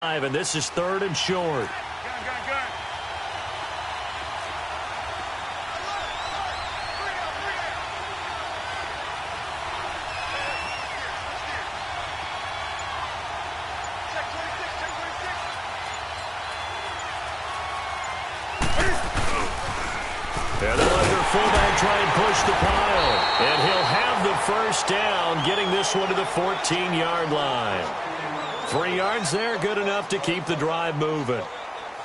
And this is 3rd and short. And they'll let their fullback try and push the pile. And he'll have the first down, getting this one to the 14-yard line. 3 yards there, good enough to keep the drive moving.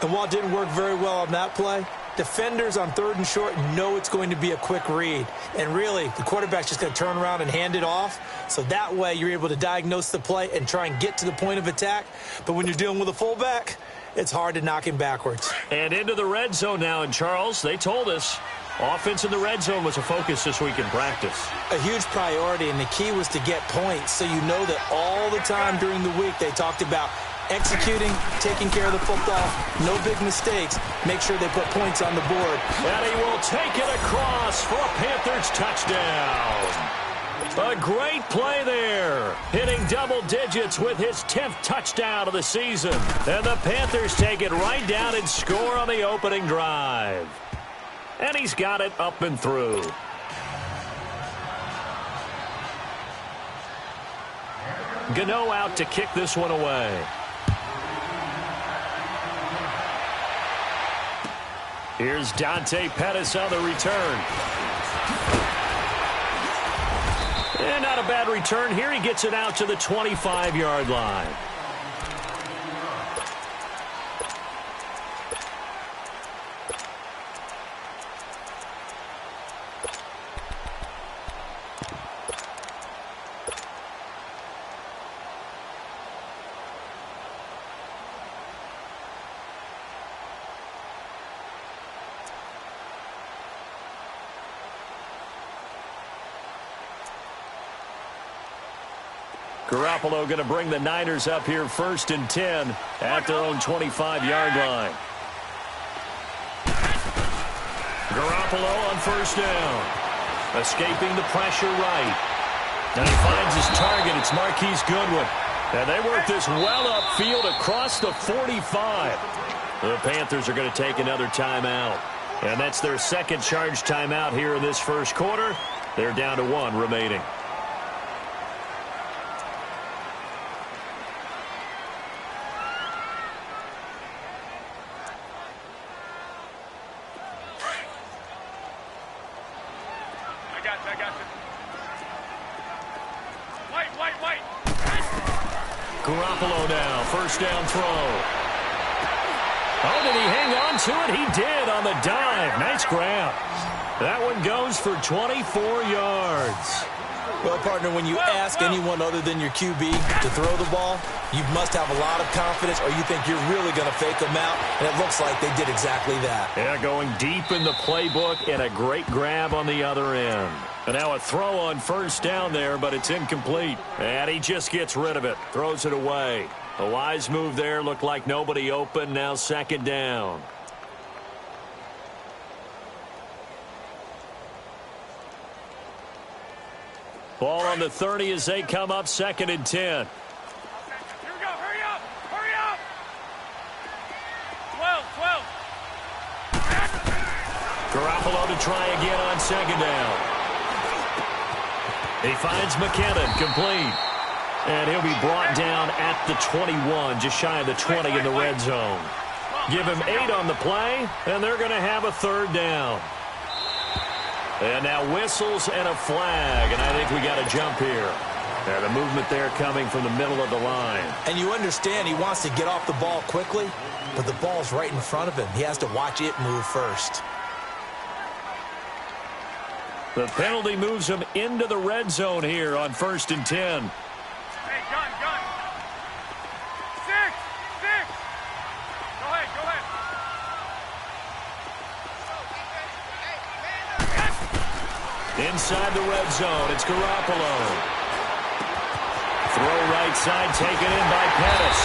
And while it didn't work very well on that play, defenders on 3rd and short know it's going to be a quick read. And really, the quarterback's just going to turn around and hand it off. So that way, you're able to diagnose the play and try and get to the point of attack. But when you're dealing with a fullback, it's hard to knock him backwards. And into the red zone now. And Charles, they told us offense in the red zone was a focus this week in practice. A huge priority, and the key was to get points. So you know that all the time during the week they talked about executing, taking care of the football, no big mistakes, make sure they put points on the board. And he will take it across for a Panthers touchdown. A great play there, hitting double digits with his 10th touchdown of the season. And the Panthers take it right down and score on the opening drive. And he's got it up and through. Gano out to kick this one away. Here's Dante Pettis on the return. And not a bad return here. He gets it out to the 25-yard line. Garoppolo going to bring the Niners up here 1st and 10 at their own 25-yard line. Garoppolo on 1st down. Escaping the pressure right. And he finds his target. It's Marquise Goodwin. And they work this well upfield across the 45. The Panthers are going to take another timeout. And that's their second charge timeout here in this first quarter. They're down to 1 remaining. Garoppolo now, 1st down throw. Oh, did he hang on to it? He did on the dive. Nice grab. That one goes for 24 yards. Well, partner, when you ask anyone other than your QB to throw the ball, you must have a lot of confidence or you think you're really going to fake them out, and it looks like they did exactly that. Yeah, going deep in the playbook and a great grab on the other end. And now a throw on 1st down there, but it's incomplete. And he just gets rid of it, throws it away. A wise move there, looked like nobody open, now 2nd down. Ball on the 30 as they come up 2nd and 10. Here we go. Hurry up. Hurry up. 12. Garoppolo to try again on 2nd down. He finds McKinnon, complete. And he'll be brought down at the 21, just shy of the 20 in the red zone. Give him 8 on the play, and they're going to have a 3rd down. And now whistles and a flag, and I think we got a jump here. And the movement there coming from the middle of the line. And you understand he wants to get off the ball quickly, but the ball's right in front of him. He has to watch it move first. The penalty moves him into the red zone here on 1st and 10. Hey, gun. 6. Go ahead. Inside the red zone, it's Garoppolo. Throw right side, taken in by Pettis.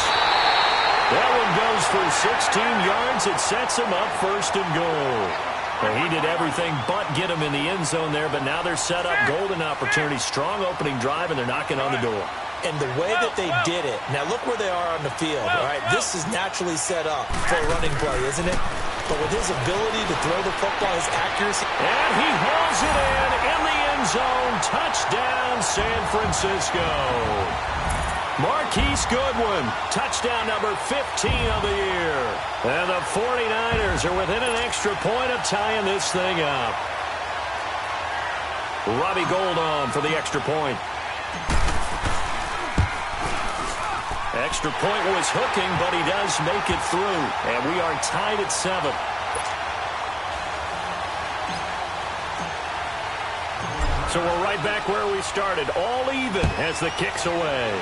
That one goes for 16 yards. It sets him up 1st and goal. Well, he did everything but get him in the end zone there, but now they're set up golden opportunity. Strong opening drive, and they're knocking on the door. And the way that they did it, now look where they are on the field, all right? This is naturally set up for a running play, isn't it? But with his ability to throw the football, his accuracy. And he hauls it in the end zone. Touchdown, San Francisco. Marquise Goodwin, touchdown number 15 of the year. And the 49ers are within an extra point of tying this thing up. Robbie Gould on for the extra point. Extra point was hooking, but he does make it through. And we are tied at 7. So we're right back where we started. All even as the kick's away.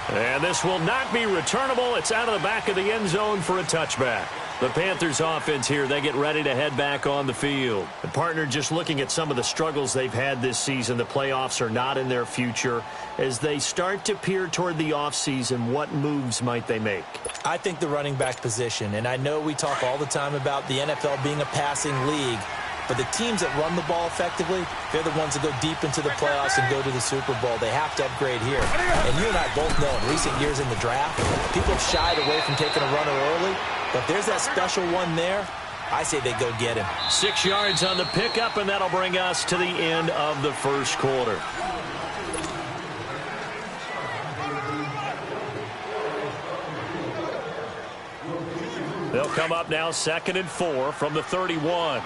And this will not be returnable. It's out of the back of the end zone for a touchback. The Panthers offense here, they get ready to head back on the field. The partner, just looking at some of the struggles they've had this season, the playoffs are not in their future. As they start to peer toward the offseason, what moves might they make? I think the running back position, and I know we talk all the time about the NFL being a passing league, but the teams that run the ball effectively, they're the ones that go deep into the playoffs and go to the Super Bowl. They have to upgrade here. And you and I both know in recent years in the draft, people have shied away from taking a runner early. But if there's that special one there, I say they go get him. 6 yards on the pickup, and that'll bring us to the end of the first quarter. They'll come up now 2nd and 4 from the 31.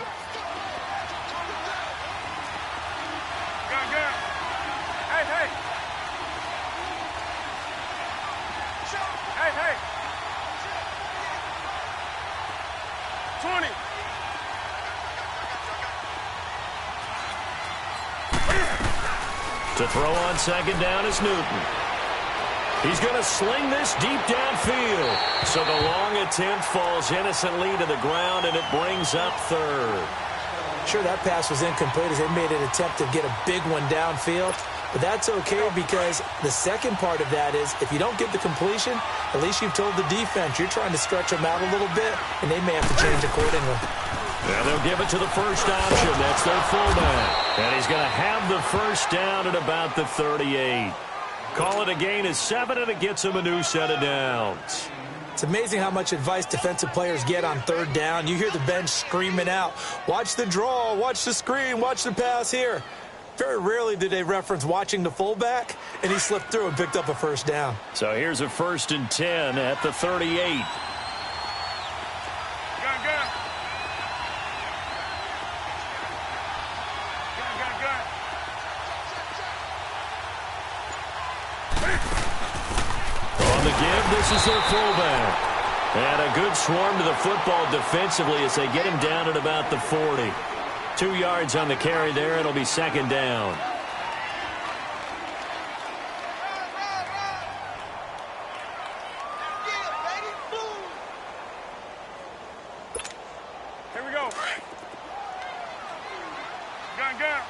To throw on 2nd down is Newton. He's going to sling this deep downfield. So the long attempt falls innocently to the ground, and it brings up 3rd. Sure, that pass was incomplete as they made an attempt to get a big one downfield. But that's okay because the second part of that is if you don't get the completion, at least you've told the defense you're trying to stretch them out a little bit, and they may have to change accordingly. Now they'll give it to the first option. That's their fullback. And he's going to have the first down at about the 38. Call it a gain of 7, and it gets him a new set of downs. It's amazing how much advice defensive players get on 3rd down. You hear the bench screaming out, watch the draw, watch the screen, watch the pass here. Very rarely do they reference watching the fullback, and he slipped through and picked up a first down. So here's a 1st and 10 at the 38. This is their fullback. And a good swarm to the football defensively as they get him down at about the 40. 2 yards on the carry there. It'll be 2nd down. Here we go. Gun.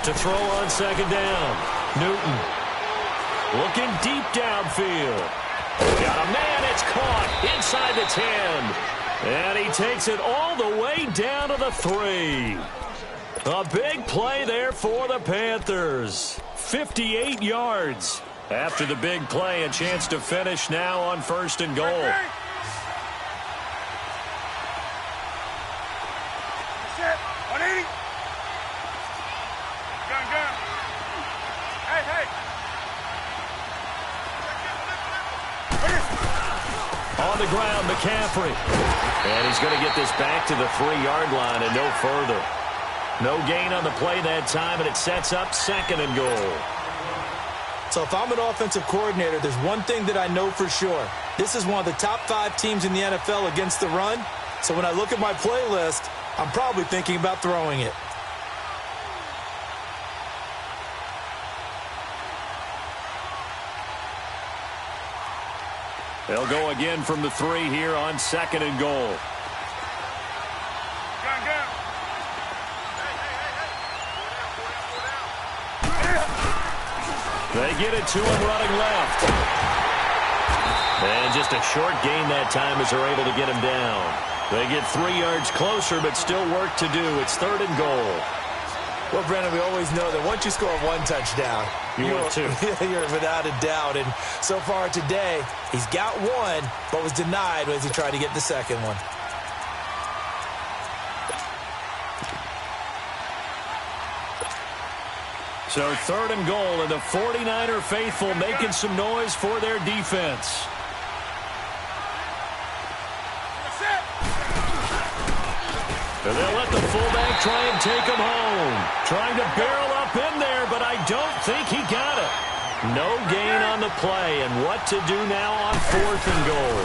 To throw on 2nd down. Newton. Looking deep downfield. Got a man. It's caught inside the 10. And he takes it all the way down to the 3. A big play there for the Panthers. 58 yards. After the big play, a chance to finish now on 1st and goal. On the ground, McCaffrey. And he's going to get this back to the 3-yard line and no further. No gain on the play that time, and it sets up 2nd and goal. So if I'm an offensive coordinator, there's one thing that I know for sure. This is one of the top 5 teams in the NFL against the run. So when I look at my playlist, I'm probably thinking about throwing it. They'll go again from the 3 here on 2nd and goal. They get it to him running left. And just a short gain that time as they're able to get him down. They get 3 yards closer, but still work to do. It's 3rd and goal. Well, Brandon, we always know that once you score 1 touchdown, you're two. You're without a doubt. And so far today, he's got 1, but was denied as he tried to get the second one. So 3rd and goal, and the 49er faithful making some noise for their defense. And they'll let the fullback try and take him home. Trying to barrel up in there, but I don't think he got it. No gain on the play, and what to do now on 4th and goal.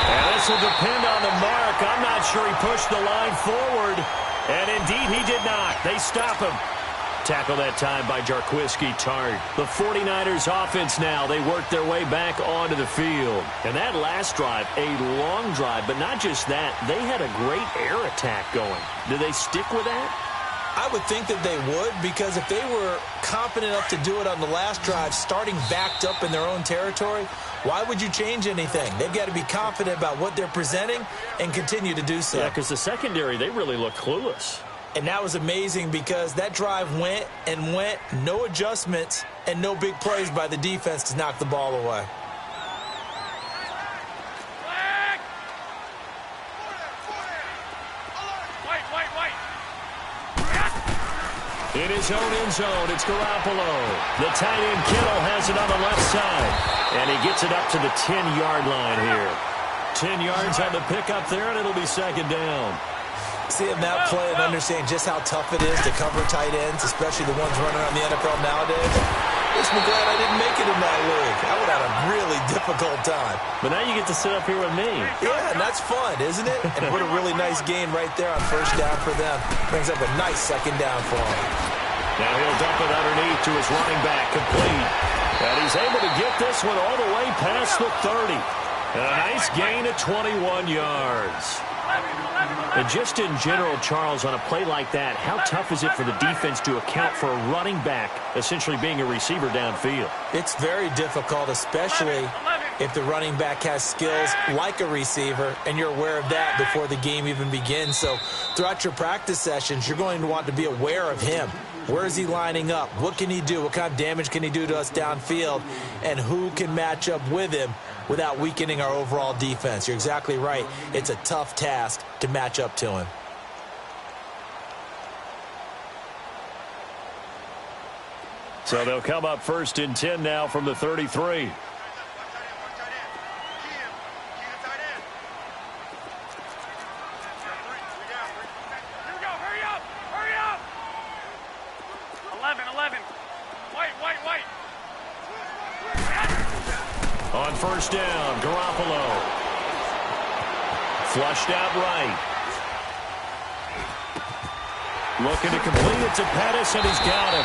And this will depend on the mark. I'm not sure he pushed the line forward. And indeed, he did not. They stop him. Tackle that time by Jarquiski Tart. The 49ers offense now. They work their way back onto the field. And that last drive, a long drive, but not just that. They had a great air attack going. Do they stick with that? I would think that they would, because if they were confident enough to do it on the last drive, starting backed up in their own territory, why would you change anything? They've got to be confident about what they're presenting and continue to do so. Yeah, because the secondary, they really look clueless. And that was amazing because that drive went and went, no adjustments, and no big plays by the defense to knock the ball away. In his own end zone, it's Garoppolo. The tight end Kittle has it on the left side. And he gets it up to the 10-yard line here. 10 yards on the pickup there, and it'll be 2nd down. Seeing that play and understanding just how tough it is to cover tight ends, especially the ones running around the NFL nowadays, makes me glad I didn't make it in that league. I would have had a really difficult time. But now you get to sit up here with me. Yeah, and that's fun, isn't it? And what a really nice gain right there on 1st down for them. Brings up a nice 2nd down for him. Now he'll dump it underneath to his running back, complete. And he's able to get this one all the way past the 30. And a nice gain of 21 yards. And just in general, Charles, on a play like that, how tough is it for the defense to account for a running back essentially being a receiver downfield? It's very difficult, especially if the running back has skills like a receiver, and you're aware of that before the game even begins. So throughout your practice sessions, you're going to want to be aware of him. Where is he lining up? What can he do? What kind of damage can he do to us downfield? And who can match up with him without weakening our overall defense? You're exactly right. It's a tough task to match up to him. So they'll come up 1st and 10 now from the 33. On 1st down, Garoppolo. Flushed out right. Looking to complete it to Pettis, and he's got him.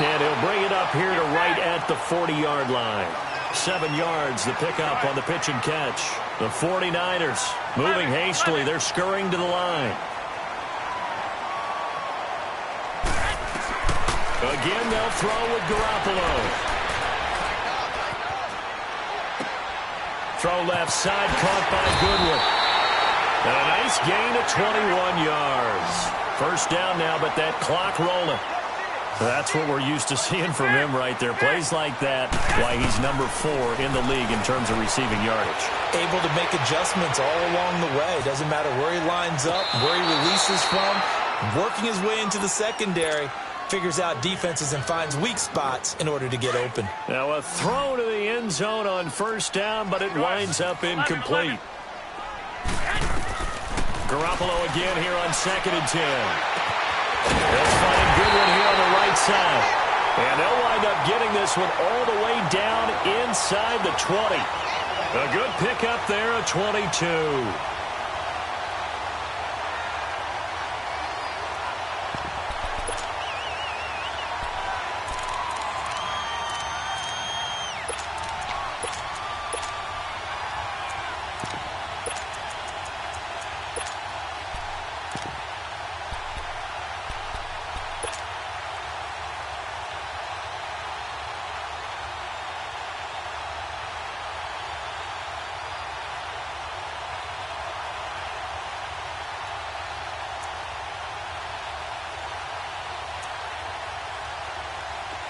And he'll bring it up here to right at the 40-yard line. 7 yards, the pickup on the pitch and catch. The 49ers moving hastily. They're scurrying to the line. Again, they'll throw with Garoppolo. Throw left side, caught by Goodwin. And a nice gain of 21 yards. 1st down now, but that clock rolling. That's what we're used to seeing from him right there. Plays like that, why he's number 4 in the league in terms of receiving yardage. Able to make adjustments all along the way. Doesn't matter where he lines up, where he releases from. Working his way into the secondary. Figures out defenses and finds weak spots in order to get open. Now a throw to the end zone on 1st down, but it winds up incomplete. Garoppolo again here on 2nd and 10. They'll find Goodwin here on the right side. And they'll wind up getting this one all the way down inside the 20. A good pickup there, a 22.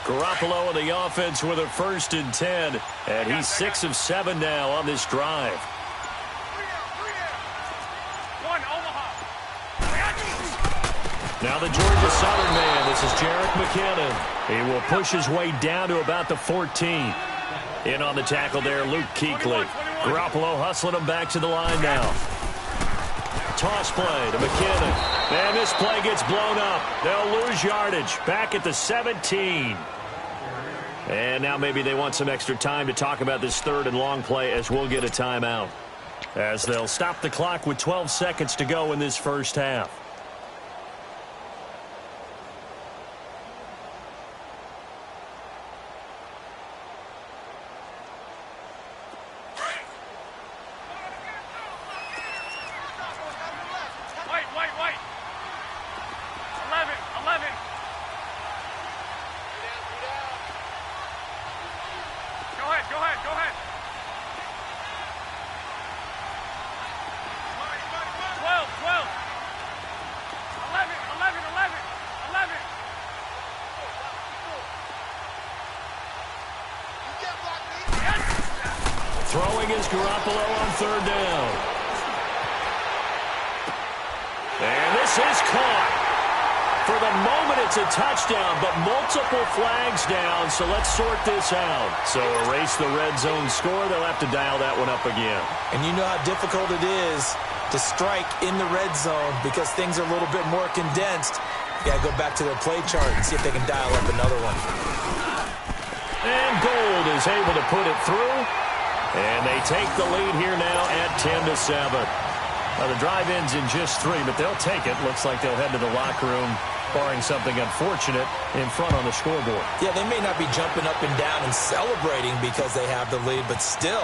Garoppolo in the offense with a 1st and 10. And he's 6 of 7 now on this drive. Now the Georgia Southern man, this is Jerick McKinnon. He will push his way down to about the 14. In on the tackle there, Luke Kuechly. Garoppolo hustling him back to the line now. Toss play to McKinnon. And this play gets blown up. They'll lose yardage. Back at the 17. And now maybe they want some extra time to talk about this 3rd and long play as we'll get a timeout. As they'll stop the clock with 12 seconds to go in this first half. Throwing is Garoppolo on 3rd down. And this is caught. For the moment, it's a touchdown, but multiple flags down, so let's sort this out. So erase the red zone score. They'll have to dial that one up again. And you know how difficult it is to strike in the red zone because things are a little bit more condensed. You got to go back to their play chart and see if they can dial up another one. And Gold is able to put it through. And they take the lead here now at 10-7. Now the drive ends in just 3, but they'll take it. Looks like they'll head to the locker room, barring something unfortunate, in front on the scoreboard. Yeah, they may not be jumping up and down and celebrating because they have the lead, but still,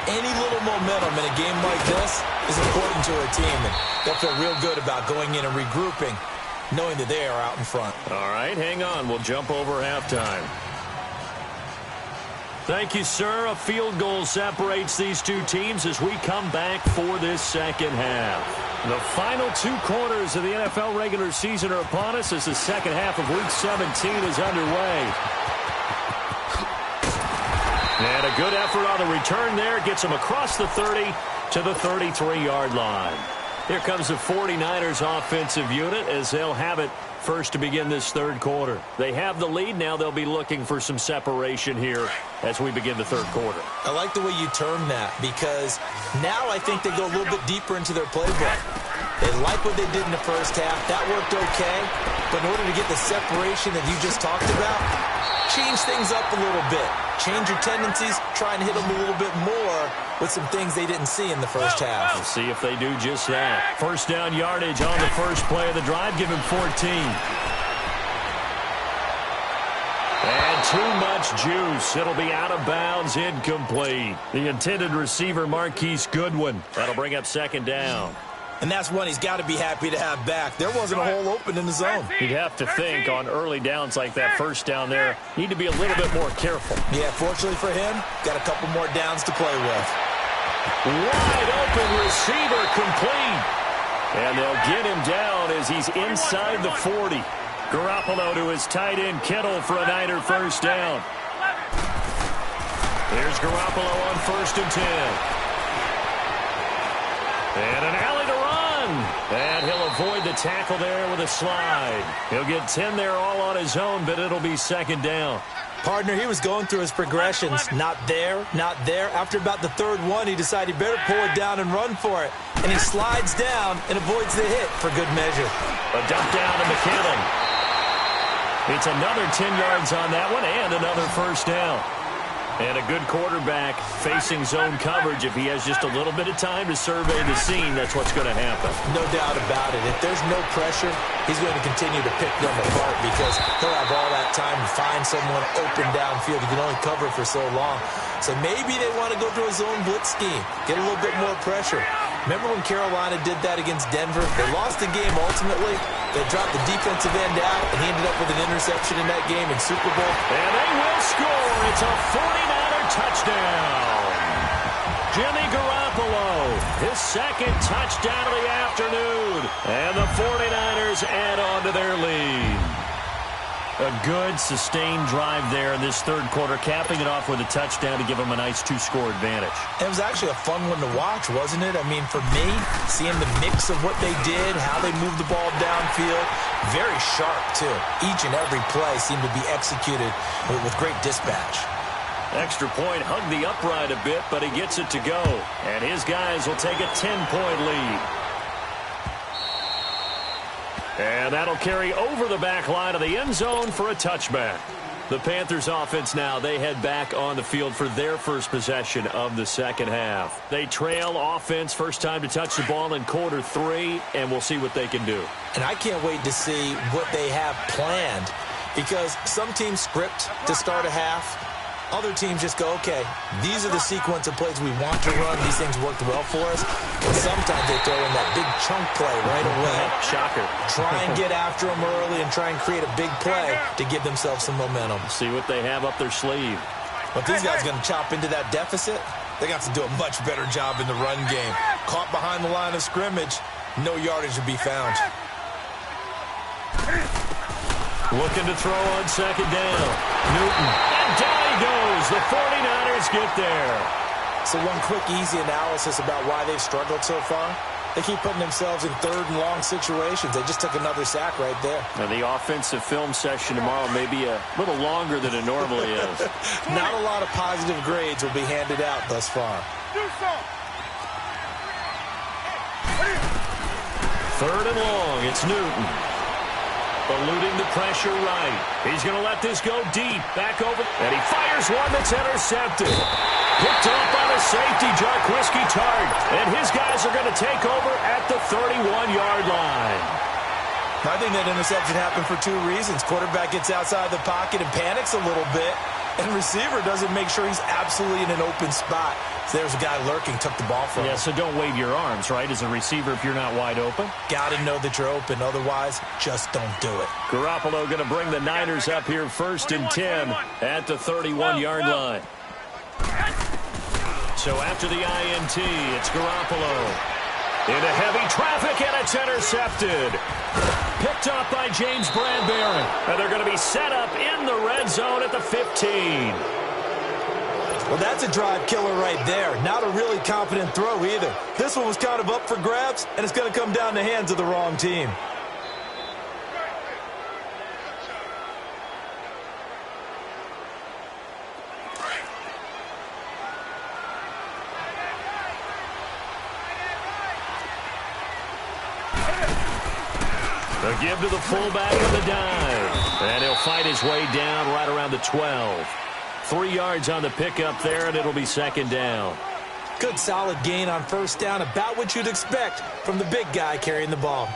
any little momentum in a game like this is important to a team, and they'll feel real good about going in and regrouping, knowing that they are out in front. All right, hang on. We'll jump over halftime. Thank you, sir. A field goal separates these two teams as we come back for this second half. The final 2 quarters of the NFL regular season are upon us as the second half of Week 17 is underway. And a good effort on the return there. Gets them across the 30 to the 33-yard line. Here comes the 49ers offensive unit as they'll have it first to begin this 3rd quarter. They have the lead. Now they'll be looking for some separation here as we begin the 3rd quarter. I like the way you term that because now I think they go a little bit deeper into their playbook. They like what they did in the first half. That worked okay. But in order to get the separation that you just talked about, change things up a little bit. Change your tendencies. Try and hit them a little bit more with some things they didn't see in the first half. We'll see if they do just that. First down yardage on the first play of the drive. Give him 14. And too much juice. It'll be out of bounds, incomplete. The intended receiver, Marquise Goodwin. That'll bring up 2nd down. And that's one he's got to be happy to have back. There wasn't a hole open in the zone. You'd have to think on early downs like that, first down there, need to be a little bit more careful. Yeah, fortunately for him, got a couple more downs to play with. Wide open receiver complete. And they'll get him down as he's inside the 40. Garoppolo to his tight end, Kittle, for a Niner first down. There's Garoppolo on 1st and 10. And an alley to run. And he'll avoid the tackle there with a slide. He'll get 10 there all on his own, but it'll be 2nd down. Partner, he was going through his progressions. Not there, not there. After about the 3rd one, he decided he better pull it down and run for it. And he slides down and avoids the hit for good measure. A dump down to McKinnon. It's another 10 yards on that one and another first down. And a good quarterback facing zone coverage. If he has just a little bit of time to survey the scene, that's what's going to happen. No doubt about it. If there's no pressure, he's going to continue to pick them apart because he'll have all that time to find someone open downfield. He can only cover for so long. So maybe they want to go to a zone blitz scheme, get a little bit more pressure. Remember when Carolina did that against Denver? They lost the game ultimately. They dropped the defensive end out, and he ended up with an interception in that game in Super Bowl. And they will score. It's a 49er touchdown. Jimmy Garoppolo, his 2nd touchdown of the afternoon. And the 49ers add on to their lead. A good, sustained drive there in this third quarter, capping it off with a touchdown to give them a nice two-score advantage. It was actually a fun one to watch, wasn't it? I mean, for me, seeing the mix of what they did, how they moved the ball downfield, very sharp, too. Each and every play seemed to be executed with great dispatch. Extra point hugged the upright a bit, but he gets it to go. And his guys will take a 10-point lead. And that'll carry over the back line of the end zone for a touchback. The Panthers offense now, they head back on the field for their first possession of the second half. They trail offense, first time to touch the ball in quarter 3, and we'll see what they can do. And I can't wait to see what they have planned, because some teams script to start a half. Other teams just go, okay, these are the sequence of plays we want to run. These things worked well for us. And sometimes they throw in that big chunk play right away. Shocker. Try and get after them early and try and create a big play to give themselves some momentum. See what they have up their sleeve. But these guys going to chop into that deficit, they got to do a much better job in the run game. Caught behind the line of scrimmage, no yardage to be found. Looking to throw on second down. Newton. And down he goes. The 49ers get there. So one quick, easy analysis about why they've struggled so far. They keep putting themselves in third and long situations. They just took another sack right there. Now, the offensive film session tomorrow may be a little longer than it normally is. Not a lot of positive grades will be handed out thus far. Third and long. It's Newton. Eluding the pressure right. He's going to let this go deep. Back over. And he fires one that's intercepted. Picked off by the safety, Jarquiski Tart. And his guys are going to take over at the 31-yard line. I think that interception happened for two reasons. Quarterback gets outside the pocket and panics a little bit. And receiver doesn't make sure he's absolutely in an open spot. So there's a guy lurking, took the ball from him. Yeah, so don't wave your arms, right, as a receiver if you're not wide open. Got to know that you're open. Otherwise, just don't do it. Garoppolo going to bring the Niners up here first and 10 at the 31-yard line. So after the INT, it's Garoppolo. Into heavy traffic, and it's intercepted. Picked off by James Bradbury. And they're going to be set up in the red zone at the 15. Well, that's a drive killer right there. Not a really confident throw either. This one was kind of up for grabs, and it's going to come down the hands of the wrong team. The give to the fullback on the dive. And he'll fight his way down right around the 12. 3 yards on the pickup there, and it'll be second down. Good solid gain on first down, about what you'd expect from the big guy carrying the ball.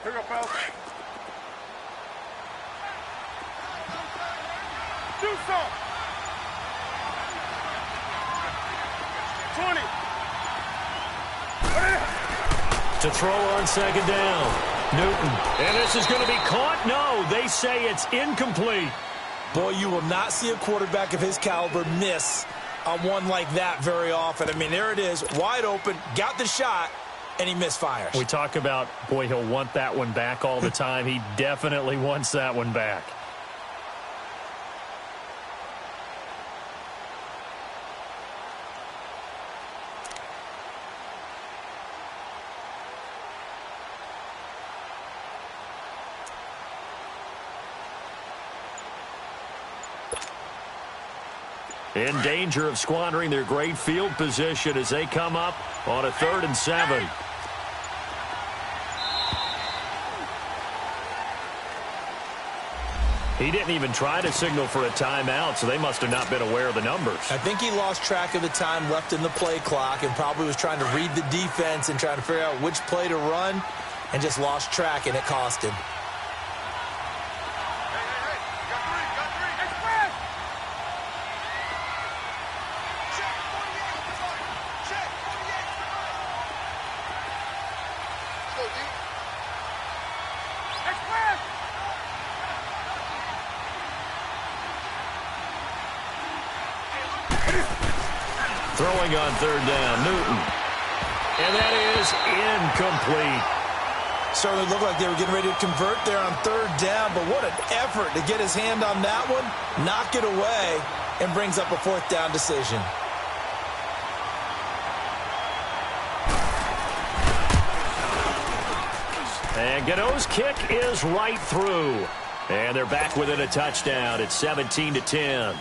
Here we go, pal. Do some. 20. To throw on second down. Newton. And this is going to be caught? No, they say it's incomplete. Boy, you will not see a quarterback of his caliber miss on one like that very often. I mean, there it is, wide open, got the shot, and he misfires. We talk about, boy, he'll want that one back all the time. He definitely wants that one back. In danger of squandering their great field position as they come up on a 3rd and 7. He didn't even try to signal for a timeout, so they must have not been aware of the numbers. I think he lost track of the time left in the play clock and probably was trying to read the defense and trying to figure out which play to run and just lost track, and it cost him. Throwing on third down, Newton. And that is incomplete. Certainly looked like they were getting ready to convert there on third down, but what an effort to get his hand on that one, knock it away, and brings up a fourth down decision. And Gano's kick is right through. And they're back within a touchdown. It's 17-10.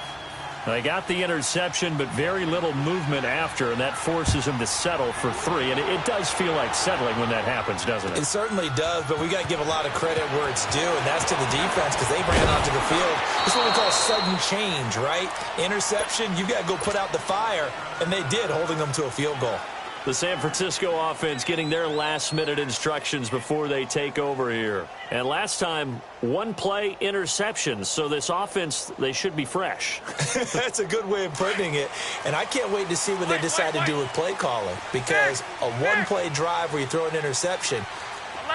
They got the interception, but very little movement after, and that forces him to settle for 3. And it does feel like settling when that happens, doesn't it? It certainly does, but we got to give a lot of credit where it's due, and that's to the defense because they ran onto the field. This is what we call sudden change, right? Interception, you got to go put out the fire, and they did, holding them to a field goal. The San Francisco offense getting their last-minute instructions before they take over here. And last time, one-play interceptions. So this offense, they should be fresh. That's a good way of putting it. And I can't wait to see what they decide to do with play calling. Because a one-play drive where you throw an interception,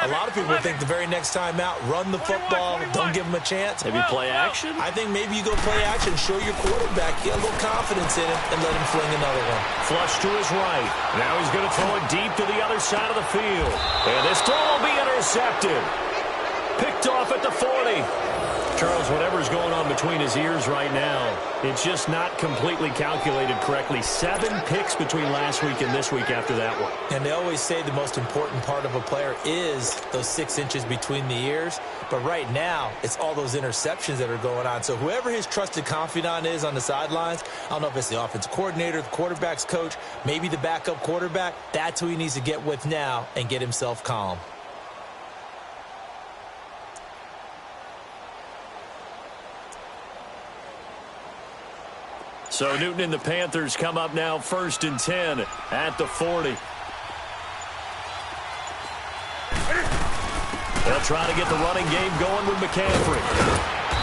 a lot of people think the very next time out, run the football, don't give them a chance. Maybe play action? I think maybe you go play action, show your quarterback, get a little confidence in him, and let him fling another one. Flush to his right. Now he's going to throw it deep to the other side of the field. And this throw will be intercepted. Picked off at the 40. Charles, whatever's going on between his ears right now, it's just not completely calculated correctly. 7 picks between last week and this week after that one. And they always say the most important part of a player is those 6 inches between the ears. But right now, it's all those interceptions that are going on. So whoever his trusted confidant is on the sidelines, I don't know if it's the offensive coordinator, the quarterback's coach, maybe the backup quarterback, that's who he needs to get with now and get himself calm. So Newton and the Panthers come up now 1st and 10 at the 40. They'll try to get the running game going with McCaffrey.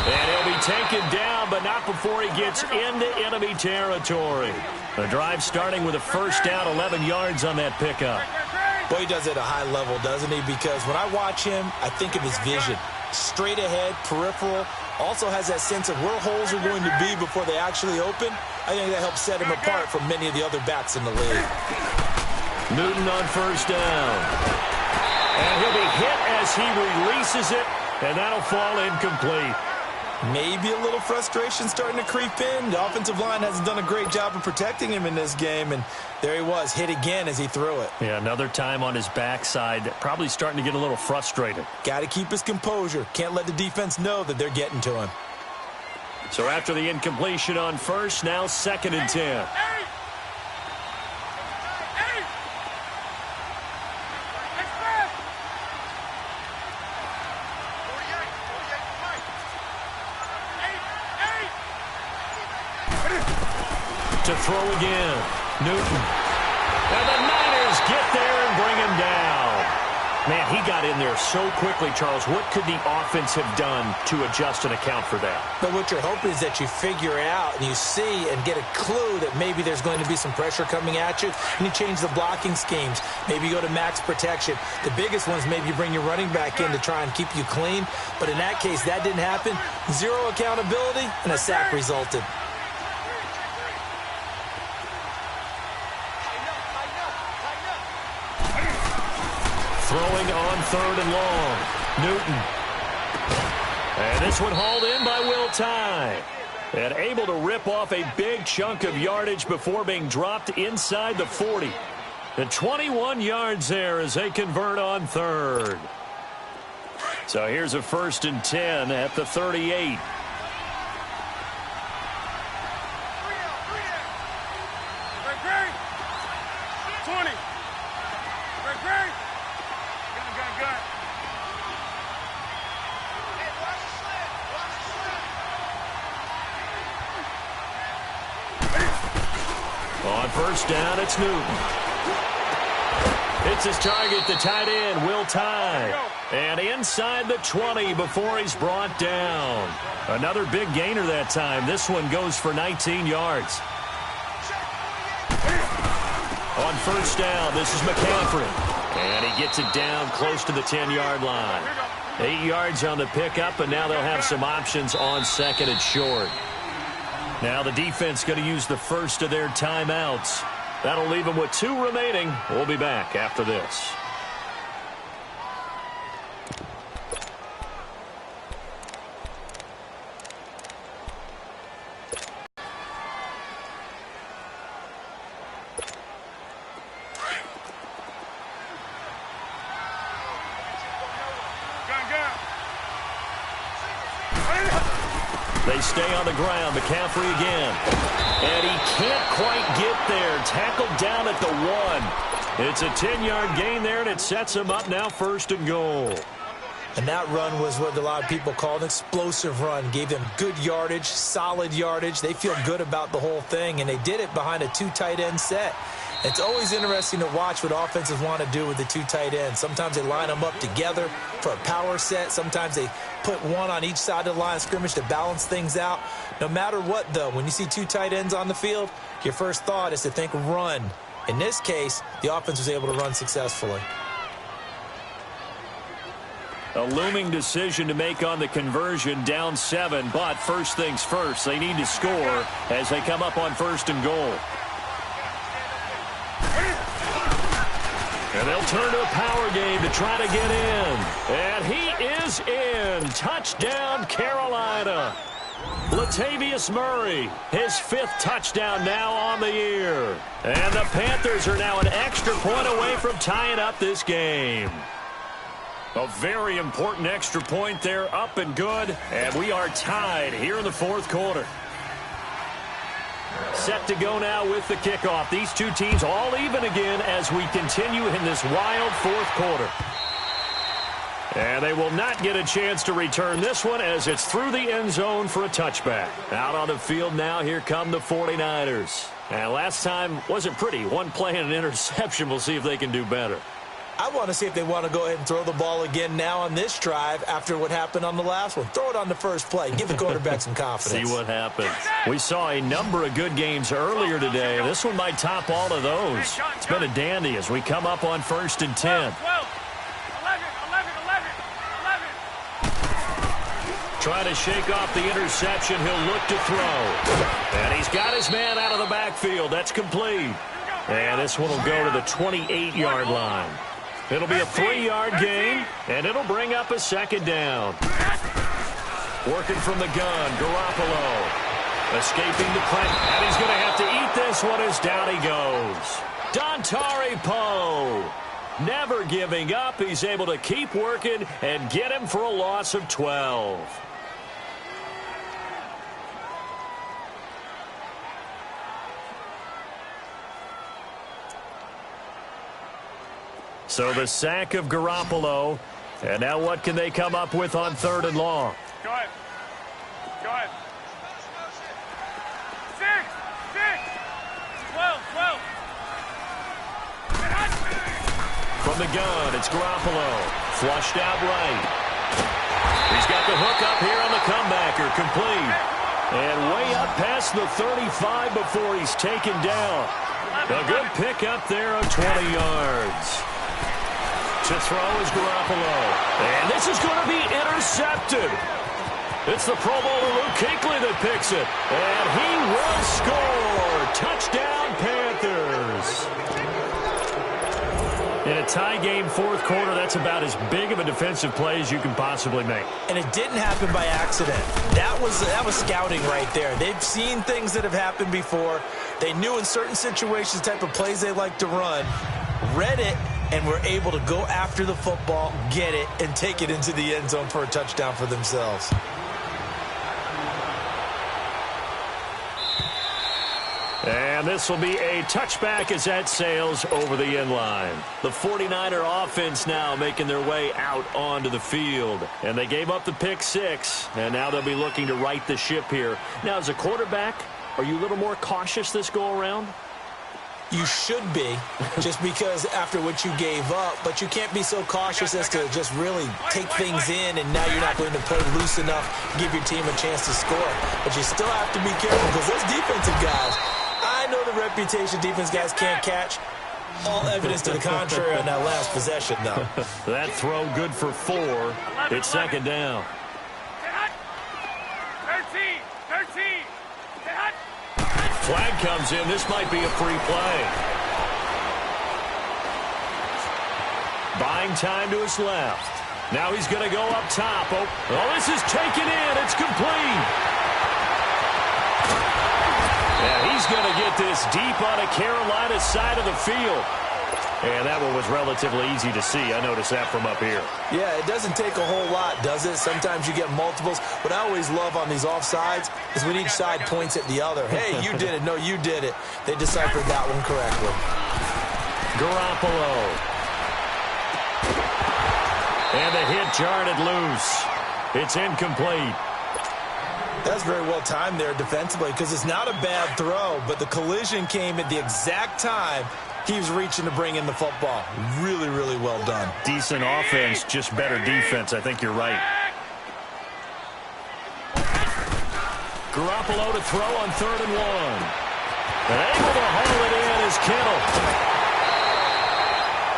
And he'll be taken down, but not before he gets into enemy territory. The drive starting with a first down, 11 yards on that pickup. Boy, he does it at a high level, doesn't he? Because when I watch him, I think of his vision. Straight ahead, peripheral. Also has that sense of where holes are going to be before they actually open. I think that helps set him apart from many of the other backs in the league. Newton on first down. And he'll be hit as he releases it, and that'll fall incomplete. Maybe a little frustration starting to creep in. The offensive line hasn't done a great job of protecting him in this game, and there he was, hit again as he threw it. Yeah, another time on his backside, probably starting to get a little frustrated. Got to keep his composure. Can't let the defense know that they're getting to him. So after the incompletion on first, now 2nd and 10. To throw again, Newton. And the Niners get there and bring him down. Man, he got in there so quickly, Charles. What could the offense have done to adjust and account for that? But what you're hoping is that you figure out and you see and get a clue that maybe there's going to be some pressure coming at you, and you change the blocking schemes. Maybe you go to max protection. The biggest ones, maybe you bring your running back in to try and keep you clean. But in that case, that didn't happen. Zero accountability, and a sack resulted. Throwing on 3rd and long. Newton. And this one hauled in by Will Tye. And able to rip off a big chunk of yardage before being dropped inside the 40. And 21 yards there as they convert on 3rd. So here's a 1st and 10 at the 38. On first down, it's Newton. Hits his target, the tight end, Will Tye. And inside the 20 before he's brought down. Another big gainer that time. This one goes for 19 yards. On first down, this is McCaffrey. And he gets it down close to the 10-yard line. 8 yards on the pickup, and now they'll have some options on 2nd and short. Now the defense going to use the first of their timeouts. That'll leave them with 2 remaining. We'll be back after this. They stay on the ground. McCaffrey again. And he can't quite get there. Tackled down at the 1. It's a 10-yard gain there, and it sets him up now 1st and goal. And that run was what a lot of people call an explosive run. Gave them good yardage, solid yardage. They feel good about the whole thing, and they did it behind a 2 tight end set. It's always interesting to watch what offenses want to do with the 2 tight ends. Sometimes they line them up together for a power set. Sometimes they put one on each side of the line of scrimmage to balance things out. No matter what, though, when you see 2 tight ends on the field, your first thought is to think run. In this case, the offense was able to run successfully. A looming decision to make on the conversion, down 7. But first things first, they need to score as they come up on 1st and goal. And they'll turn to a power game to try to get in. And he is in. Touchdown, Carolina. Latavius Murray, his 5th touchdown now on the year. And the Panthers are now an extra point away from tying up this game. A very important extra point there, up and good. And we are tied here in the 4th quarter. Set to go now with the kickoff. These 2 teams all even again as we continue in this wild 4th quarter. And they will not get a chance to return this one as it's through the end zone for a touchback. Out on the field now, here come the 49ers. And last time wasn't pretty. 1 play and an interception. We'll see if they can do better. I want to see if they want to go ahead and throw the ball again now on this drive after what happened on the last one. Throw it on the first play. Give the quarterback some confidence. See what happens. We saw a number of good games earlier today. This one might top all of those. It's been a dandy as we come up on 1st and 10. 12, 11. Trying to shake off the interception. He'll look to throw. And he's got his man out of the backfield. That's complete. And this one will go to the 28-yard line. It'll be a 3-yard gain, and it'll bring up a 2nd down. Working from the gun, Garoppolo. Escaping the pressure, and he's going to have to eat this one as down he goes. Dontari Poe. Never giving up. He's able to keep working and get him for a loss of 12. So the sack of Garoppolo. And now what can they come up with on 3rd and long? Go ahead. 6, 12. From the gun, it's Garoppolo. Flushed out right. He's got the hook up here on the comebacker. Complete. And way up past the 35 before he's taken down. A good pick up there of 20 yards. To throw is Garoppolo. And this is going to be intercepted. It's the Pro Bowler Luke Kuechly that picks it. And he will score. Touchdown, Panthers. In a tie game 4th quarter, that's about as big of a defensive play as you can possibly make. And it didn't happen by accident. That was scouting right there. They've seen things that have happened before. They knew in certain situations the type of plays they like to run. Read it. And were able to go after the football, get it, and take it into the end zone for a touchdown for themselves. And this will be a touchback as that sails over the end line. The 49er offense now making their way out onto the field. And they gave up the pick 6, and now they'll be looking to right the ship here. Now, as a quarterback, are you a little more cautious this go-around? You should be, just because after what you gave up, but you can't be so cautious as to just really take things in, and now you're not going to play loose enough to give your team a chance to score. But you still have to be careful because those defensive guys, I know the reputation defense guys can't catch. All evidence to the contrary on that last possession, though. That throw good for 4. It's 2nd down. 13. Flag comes in. This might be a free play. Buying time to his left. Now he's going to go up top. Oh, this is taken in. It's complete. Yeah, he's going to get this deep on a Carolina side of the field. And that one was relatively easy to see. I noticed that from up here. Yeah, it doesn't take a whole lot, does it? Sometimes you get multiples. What I always love on these offsides is when each side points at the other. Hey, you did it. No, you did it. They deciphered that one correctly. Garoppolo. And the hit jarred it loose. It's incomplete. That's very well timed there defensively because it's not a bad throw, but the collision came at the exact time he was reaching to bring in the football. Really, really well done. Decent offense, just better defense. I think you're right. Garoppolo to throw on 3rd and 1. And able to haul it in is Kittle.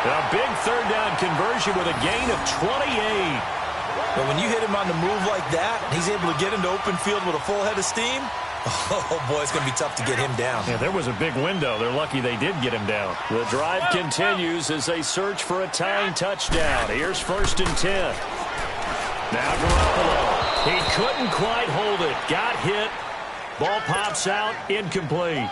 A big 3rd down conversion with a gain of 28. But when you hit him on the move like that, he's able to get into open field with a full head of steam. Oh, boy, it's going to be tough to get him down. Yeah, there was a big window. They're lucky they did get him down. The drive continues as they search for a tying touchdown. Here's 1st and 10. Now Garoppolo. He couldn't quite hold it. Got hit. Ball pops out. Incomplete.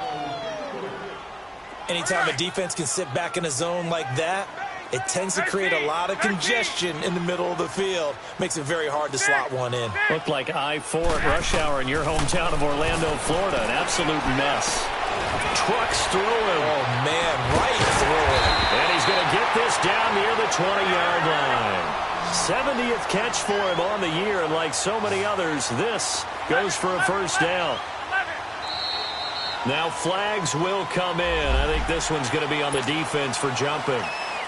Anytime a defense can sit back in a zone like that, it tends to create a lot of congestion in the middle of the field. Makes it very hard to slot one in. Looked like I-4 at rush hour in your hometown of Orlando, Florida. An absolute mess. Trucks through him. Oh, man, right through him. And he's going to get this down near the 20-yard line. 70th catch for him on the year, and like so many others, this goes for a 1st down. Now flags will come in. I think this one's going to be on the defense for jumping.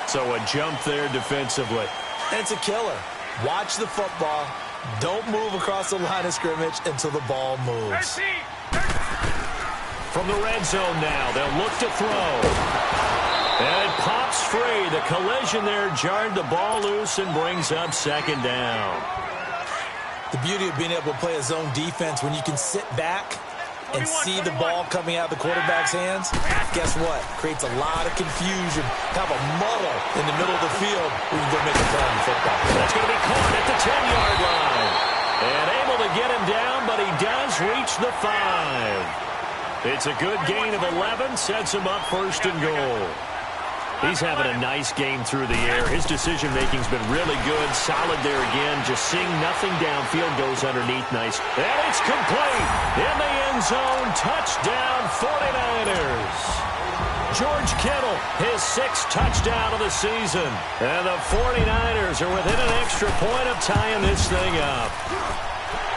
So a jump there defensively. It's a killer. Watch the football. Don't move across the line of scrimmage until the ball moves. From the red zone now, they'll look to throw. And it pops free. The collision there jarred the ball loose and brings up 2nd down. The beauty of being able to play a zone defense when you can sit back and see the ball coming out of the quarterback's hands, guess what? Creates a lot of confusion. Have a muddle in the middle of the field when you go make a play on the football. That's going to be caught at the 10-yard line. And able to get him down, but he does reach the 5. It's a good gain of 11, sets him up 1st and goal. He's having a nice game through the air. His decision-making's been really good. Solid there again. Just seeing nothing downfield, goes underneath nice. And it's complete. In the end zone. Touchdown, 49ers. George Kittle, his 6th touchdown of the season. And the 49ers are within an extra point of tying this thing up.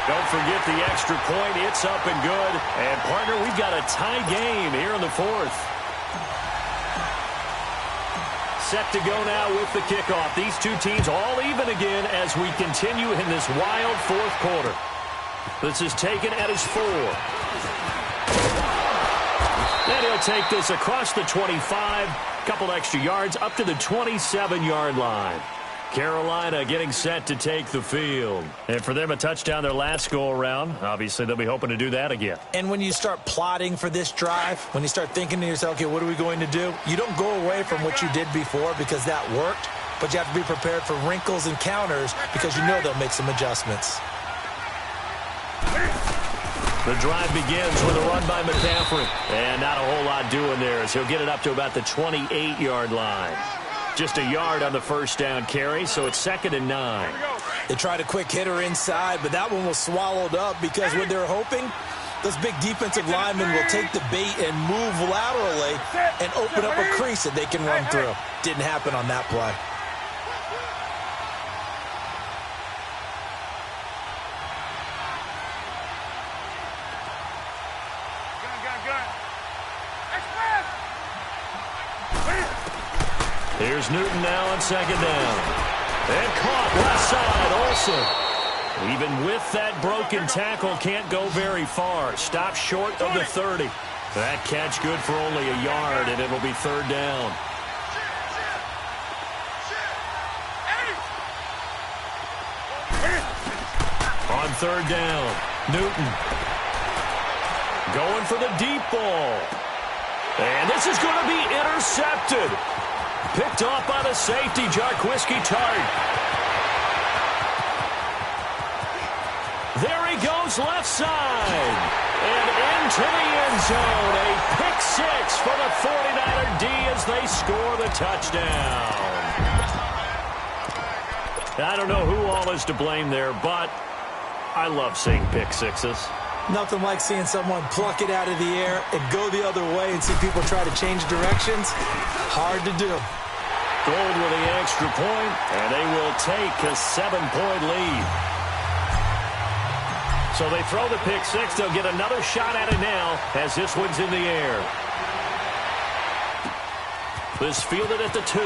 Don't forget the extra point. It's up and good. And, partner, we've got a tie game here in the 4th. Set to go now with the kickoff. These two teams all even again as we continue in this wild 4th quarter. This is taken at his 4. And he'll take this across the 25. Couple extra yards up to the 27-yard line. Carolina getting set to take the field. And for them, a touchdown their last go-around. Obviously, they'll be hoping to do that again. And when you start plotting for this drive, when you start thinking to yourself, okay, what are we going to do? You don't go away from what you did before because that worked, but you have to be prepared for wrinkles and counters because you know they'll make some adjustments. The drive begins with a run by McCaffrey. And not a whole lot doing there as he'll get it up to about the 28-yard line. Just a yard on the 1st down carry, so it's 2nd and 9. They tried a quick hitter inside, but that one was swallowed up because what they're hoping, those big defensive linemen will take the bait and move laterally and open up a crease that they can run through. Didn't happen on that play. Here's Newton now on 2nd down. And caught left side, Olsen. Even with that broken tackle, can't go very far. Stop short of the 30. That catch good for only a yard, and it'll be 3rd down. On 3rd down, Newton. Going for the deep ball. And this is going to be intercepted. Picked off by the safety, Jarquiski Tart. There he goes left side. And into the end zone. A pick six for the 49er D as they score the touchdown. I don't know who all is to blame there, but I love seeing pick sixes. Nothing like seeing someone pluck it out of the air and go the other way and see people try to change directions. Hard to do. Gold with the extra point, and they will take a 7-point lead. So they throw the pick six. They'll get another shot at it now as this one's in the air. This fielded at the 2.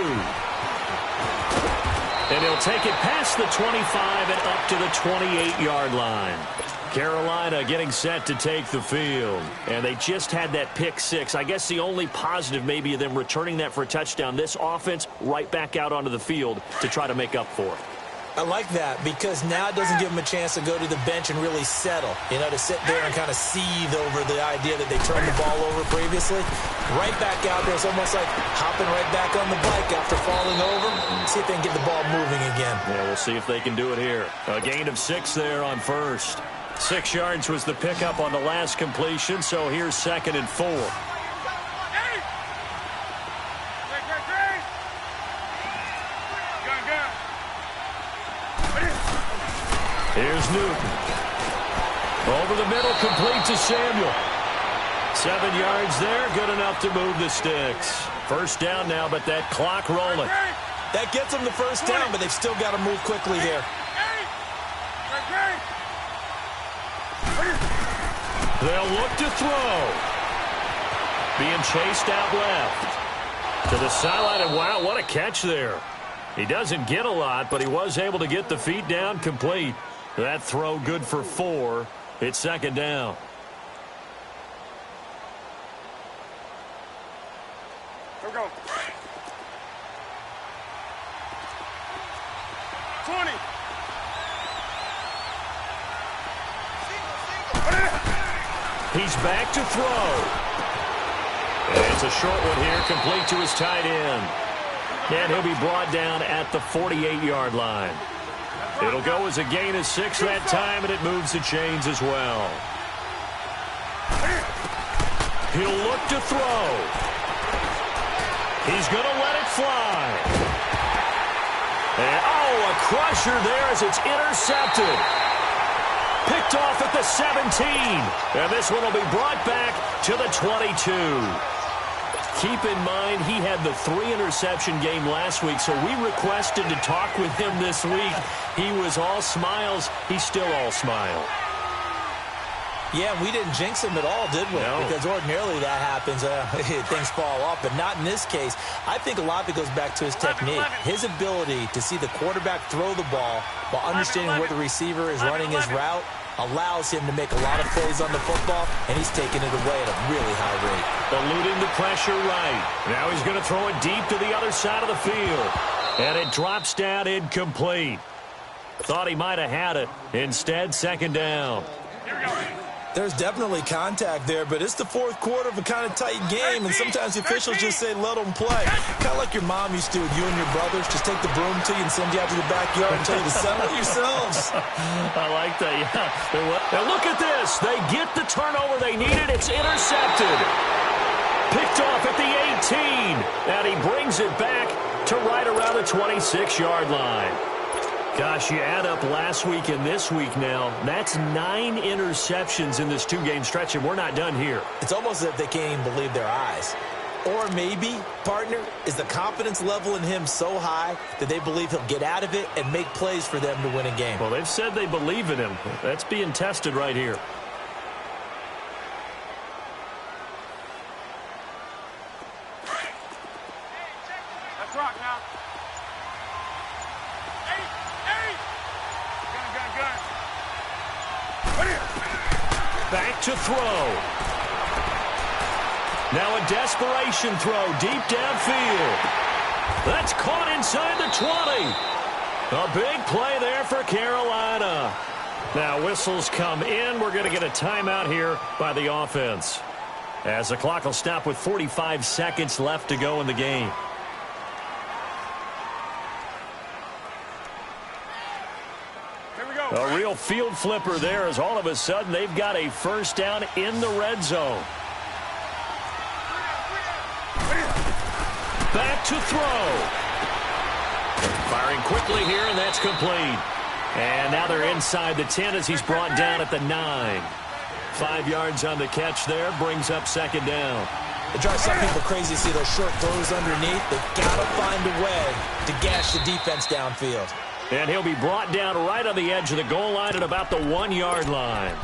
And he'll take it past the 25 and up to the 28-yard line. Carolina getting set to take the field. And they just had that pick six. I guess the only positive maybe of them returning that for a touchdown. This offense right back out onto the field to try to make up for it. I like that because now it doesn't give them a chance to go to the bench and really settle, to sit there and kind of seethe over the idea that they turned the ball over previously. Right back out there. It's almost like hopping right back on the bike after falling over. See if they can get the ball moving again. Yeah, we'll see if they can do it here. A gain of 6 there on first. 6 yards was the pickup on the last completion, so here's 2nd and 4. Here's Newton. Over the middle, complete to Samuel. 7 yards there, good enough to move the sticks. First down now, but that clock rolling. That gets them the first down, but they've still got to move quickly here. They'll look to throw. Being chased out left. To the sideline, and wow, what a catch there. He doesn't get a lot, but he was able to get the feet down complete. That throw good for 4. It's 2nd down. Here we go. 20. He's back to throw. And it's a short one here, complete to his tight end. And he'll be brought down at the 48-yard line. It'll go as a gain of 6 that time, and it moves the chains as well. He'll look to throw. He's going to let it fly. And, a crusher there as it's intercepted. Picked off at the 17. And this one will be brought back to the 22. Keep in mind, he had the 3-interception game last week, so we requested to talk with him this week. He was all smiles. He's still all smile. Yeah, we didn't jinx him at all, did we? No. Because ordinarily that happens. Things fall off, but not in this case. I think a lot of it goes back to his technique. His ability to see the quarterback throw the ball while understanding where the receiver is running his route allows him to make a lot of plays on the football, and he's taking it away at a really high rate. Eluding the pressure right. Now he's going to throw it deep to the other side of the field. And it drops down incomplete. Thought he might have had it. Instead, 2nd down. There's definitely contact there, but it's the 4th quarter of a kind of tight game, and sometimes the officials just say, let them play. Kind of like your mom used to with you and your brothers. Just take the broom to you and send you out to the backyard and tell you to settle it yourselves. I like that, yeah. Now look at this. They get the turnover they needed. It's intercepted. Picked off at the 18. And he brings it back to right around the 26-yard line. Gosh, you add up last week and this week now, that's 9 interceptions in this 2-game stretch, and we're not done here. It's almost as if they can't even believe their eyes. Or maybe, partner, is the confidence level in him so high that they believe he'll get out of it and make plays for them to win a game. Well, they've said they believe in him. That's being tested right here. Let's rock now. Back to throw. Now a desperation throw deep downfield. That's caught inside the 20. A big play there for Carolina. Now whistles come in. We're going to get a timeout here by the offense, as the clock will stop with 45 seconds left to go in the game. Here we go. A real field flipper there, as all of a sudden they've got a first down in the red zone. Back to throw. Firing quickly here, and that's complete. And now they're inside the 10 as he's brought down at the 9. 5 yards on the catch there, brings up second down. It drives some people crazy to see those short throws underneath. They've got to find a way to gash the defense downfield. And he'll be brought down right on the edge of the goal line at about the 1-yard line.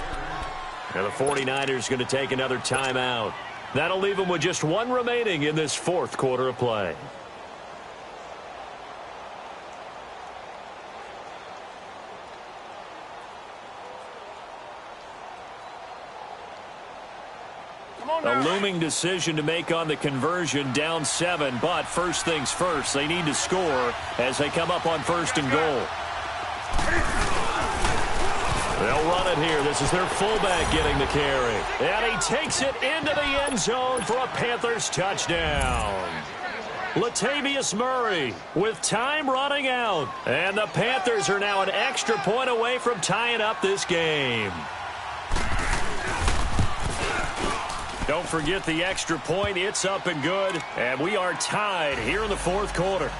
And the 49ers going to take another timeout. That'll leave them with just one remaining in this fourth quarter of play. A looming decision to make on the conversion, down 7, but first things first, they need to score as they come up on first and goal. They'll run it here. This is their fullback getting the carry. And he takes it into the end zone for a Panthers touchdown. Latavius Murray with time running out. And the Panthers are now an extra point away from tying up this game. Don't forget the extra point. It's up and good. And we are tied here in the fourth quarter.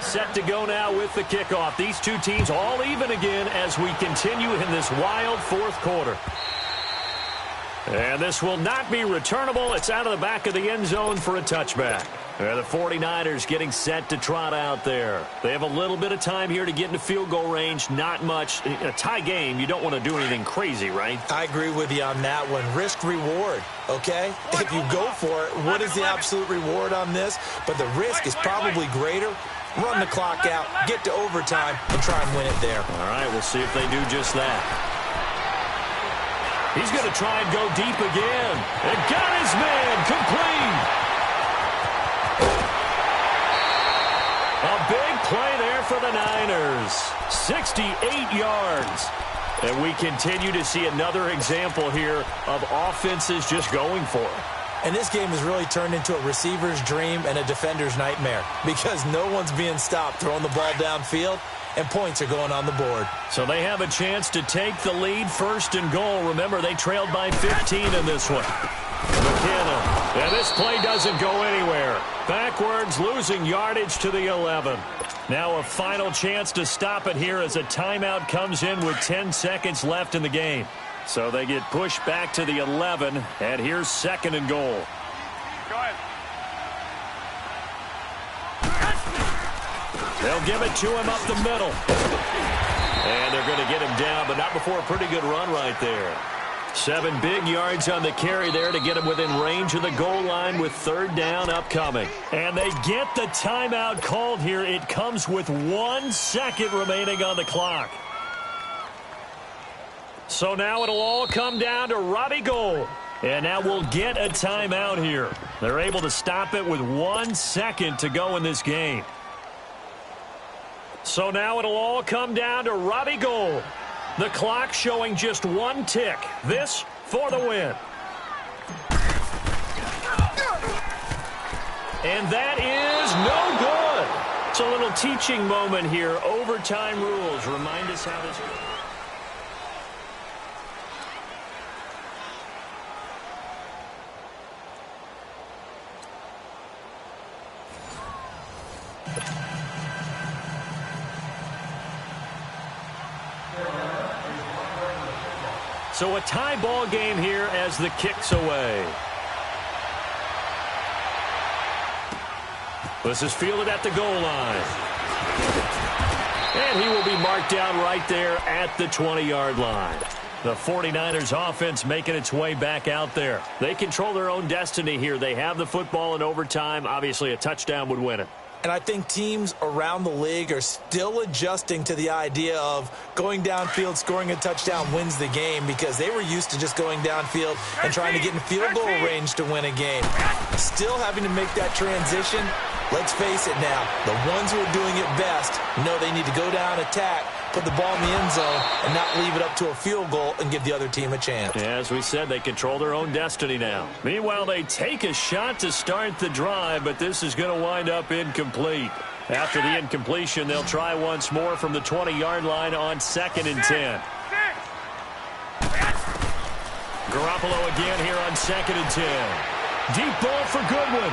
Set to go now with the kickoff. These two teams all even again as we continue in this wild fourth quarter. And this will not be returnable. It's out of the back of the end zone for a touchback. And the 49ers getting set to trot out there. They have a little bit of time here to get into field goal range. Not much. A tie game, you don't want to do anything crazy, right? I agree with you on that one. Risk-reward, okay? If you go for it, what is the absolute reward on this? But the risk is probably greater. Run the clock out, get to overtime, and try and win it there. All right, we'll see if they do just that. He's going to try and go deep again. And got his man complete. A big play there for the Niners. 68 yards. And we continue to see another example here of offenses just going for it. And this game has really turned into a receiver's dream and a defender's nightmare because no one's being stopped throwing the ball downfield, and points are going on the board. So they have a chance to take the lead, first and goal. Remember, they trailed by 15 in this one. McKinnon. And this play doesn't go anywhere. Backwards, losing yardage to the 11. Now a final chance to stop it here as a timeout comes in with 10 seconds left in the game. So they get pushed back to the 11, and here's second and goal. Go ahead. They'll give it to him up the middle. And they're going to get him down, but not before a pretty good run right there. 7 big yards on the carry there to get him within range of the goal line with third down upcoming. And they get the timeout called here. It comes with 1 second remaining on the clock. So now it'll all come down to Robbie Gould. And now we'll get a timeout here. They're able to stop it with 1 second to go in this game. So now it'll all come down to Robbie Gould. The clock showing just 1 tick. This for the win. And that is no good. It's a little teaching moment here. Overtime rules. Remind us how this goes. So a tie ball game here as the kick's away. This is fielded at the goal line. And he will be marked down right there at the 20-yard line. The 49ers offense making its way back out there. They control their own destiny here. They have the football in overtime. Obviously, a touchdown would win it. And I think teams around the league are still adjusting to the idea of going downfield, scoring a touchdown wins the game, because they were used to just going downfield and trying to get in field goal range to win a game. Still having to make that transition. Let's face it now, the ones who are doing it best know they need to go down, attack, put the ball in the end zone, and not leave it up to a field goal and give the other team a chance. Yeah, as we said, they control their own destiny now. Meanwhile, they take a shot to start the drive, but this is going to wind up incomplete. After the incompletion, they'll try once more from the 20-yard line on 2nd and 10. Garoppolo again here on 2nd and 10. Deep ball for Goodwin.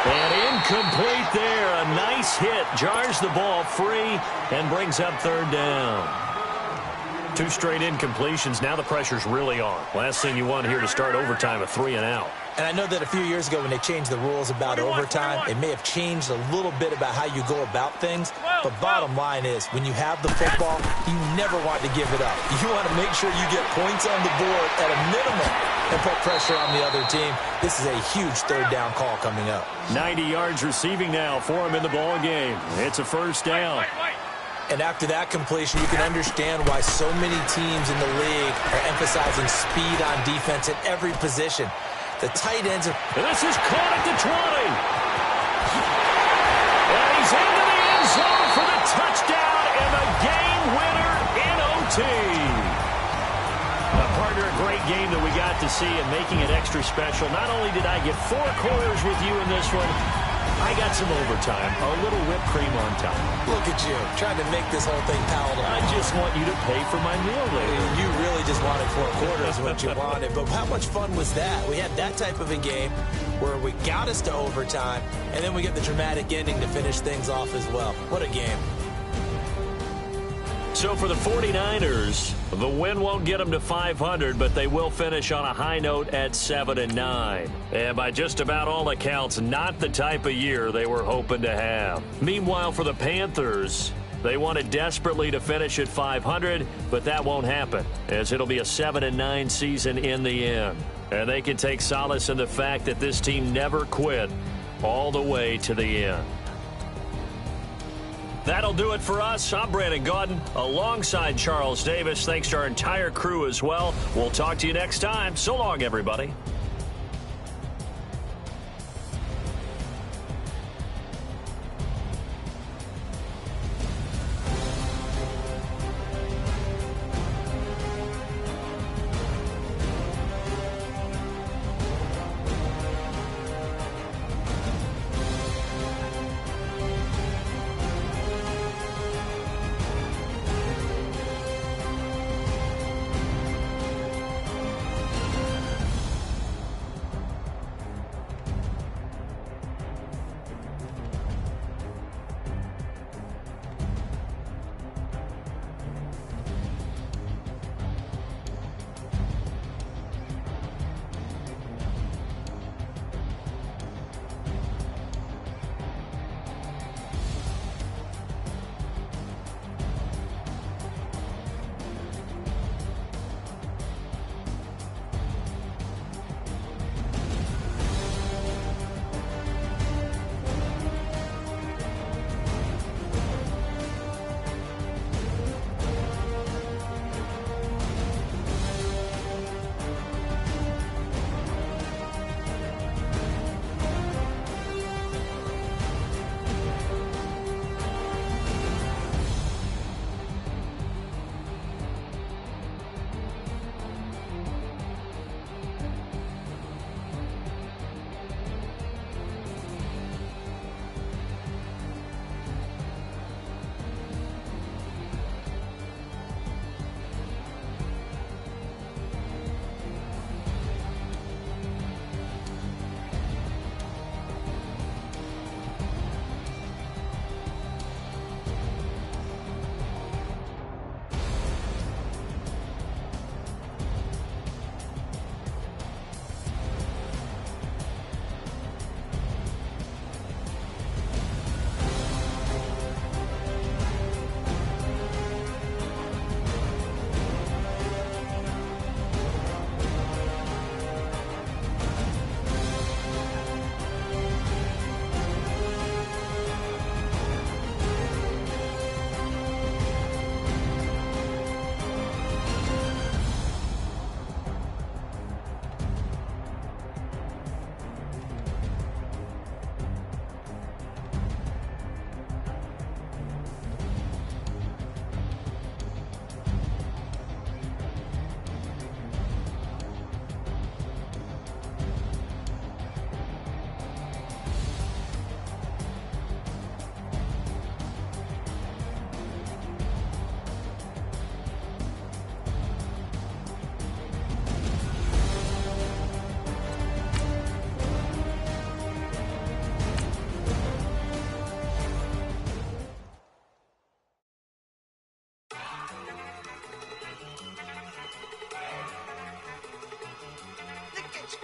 And incomplete there. A nice hit. Jars the ball free and brings up 3rd down. 2 straight incompletions. Now the pressure's really on. Last thing you want here to start overtime, a 3-and-out. And I know that a few years ago when they changed the rules about overtime, it may have changed a little bit about how you go about things. But bottom line is, when you have the football, you never want to give it up. You want to make sure you get points on the board at a minimum and put pressure on the other team. This is a huge 3rd down call coming up. 90 yards receiving now for him in the ball game. It's a 1st down. And after that completion, you can understand why so many teams in the league are emphasizing speed on defense at every position. The tight ends are... And this is caught at the 20. And he's into the end zone for the touchdown and the game winner in OT. Partner, a great game that we got to see and making it extra special. Not only did I get 4 quarters with you in this one, I got some overtime, a little whipped cream on top. Look at you, trying to make this whole thing palatable. I just want you to pay for my meal later. You really just wanted 4 quarters, what you wanted. But how much fun was that? We had that type of a game where we got us to overtime, and then we get the dramatic ending to finish things off as well. What a game. So for the 49ers, the win won't get them to 500, but they will finish on a high note at 7-9. And by just about all accounts, not the type of year they were hoping to have. Meanwhile, for the Panthers, they wanted desperately to finish at 500, but that won't happen, as it'll be a 7-9 season in the end. And they can take solace in the fact that this team never quit all the way to the end. That'll do it for us. I'm Brandon Gaudin alongside Charles Davis. Thanks to our entire crew as well. We'll talk to you next time. So long, everybody.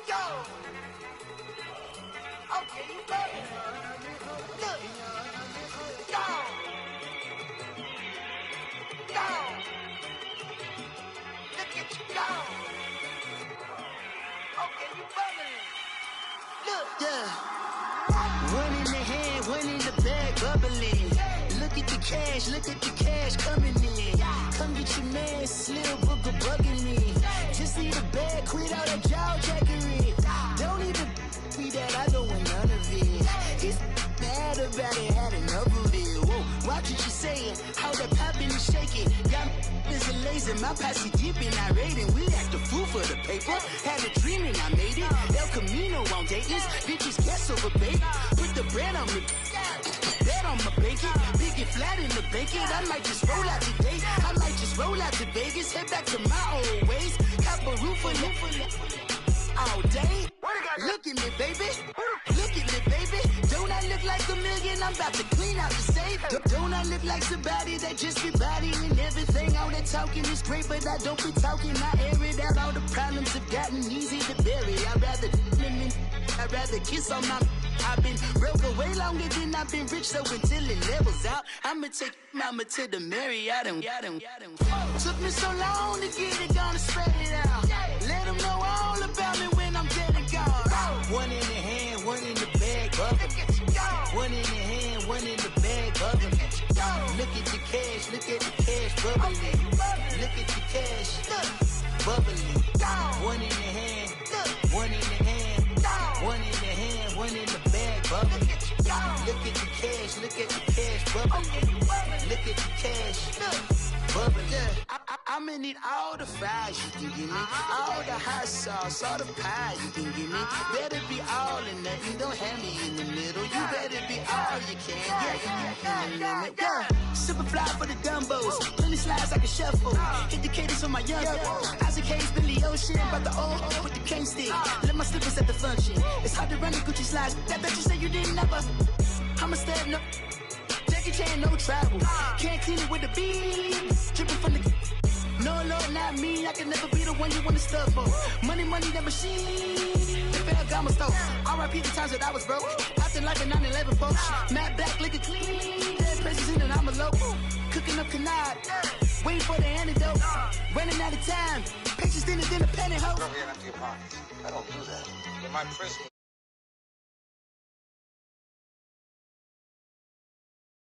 Go. Okay, you got it. Look. Go. Go. Look at you go. Okay, you bubbling. Look. Yeah. One in the hand, one in the bag, bubbling. Look at the cash coming in. Come get your man, Slim Booker bugging me. Just need a bag, quit all that jaw jackery. Don't even be that, I don't want none of it. It's bad about it, had enough of it. Whoa, watch what you saying, how that poppin' and shaking. Got is a lazy, my posse deep and irate, and we act a fool for the paper. Had a dream and I made it. El Camino on Dayton's, bitches guess over bait. Put the bread on me, bet on my bacon. Big and flat in the bacon. I might just roll out today. I might just roll out to Vegas, head back to my old ways. Cop a roof for all day. Look at me, baby. Look at me, baby. Don't I look like a million? I'm about to clean out the safe. Don't I look like somebody that just be bodying everything? All that talking is great, but I don't be talking. I air it out. All the problems have gotten easy to bury. I'd rather kiss on my. I've been broke way longer than I've been rich, so until it levels out, I'ma take mama to the Marriott and took me so long to get it, gonna spread it out. Let them know all about me when I'm dead and gone. One in the hand, one in the bag, bubbling. One in the hand, one in the bag, bubbling. Look at the cash, bubbling. Look at the cash, bubbling. One in the hand, one in the hand, one in the hand, one in the bag, bubbling. Look at the cash, bubbling. Look at the cash, bubbling. I'ma need all the fries you can give me, all the hot sauce, all the pie you can give me. Better be all in nothing, don't have me in the middle. You better be all you can, yeah. Super fly for the dumbos, plenty slides like a shuffle. Hit the cadence on my young Isaac Hayes, Billy Ocean, but the old with the cane stick. Let my slippers at the function. It's hard to run the Gucci slides. That bet you say you didn't never. I'ma step no. Jackie Chan, no travel. Can't clean it with the beat. Dripping from the. No, Lord, not me. I can never be the one you wanna stuff for. Money, that machine. The bell got my stove. R.I.P. the times that I was broke. Acting like a 9/11 folks. Matte black, liquor clean. Dead places in and I'm a local. Cooking up canard. Waiting for the antidote. Running out of time. Patience thinner than a penny hoe. Over here, empty your pockets. I don't do that. In my prison.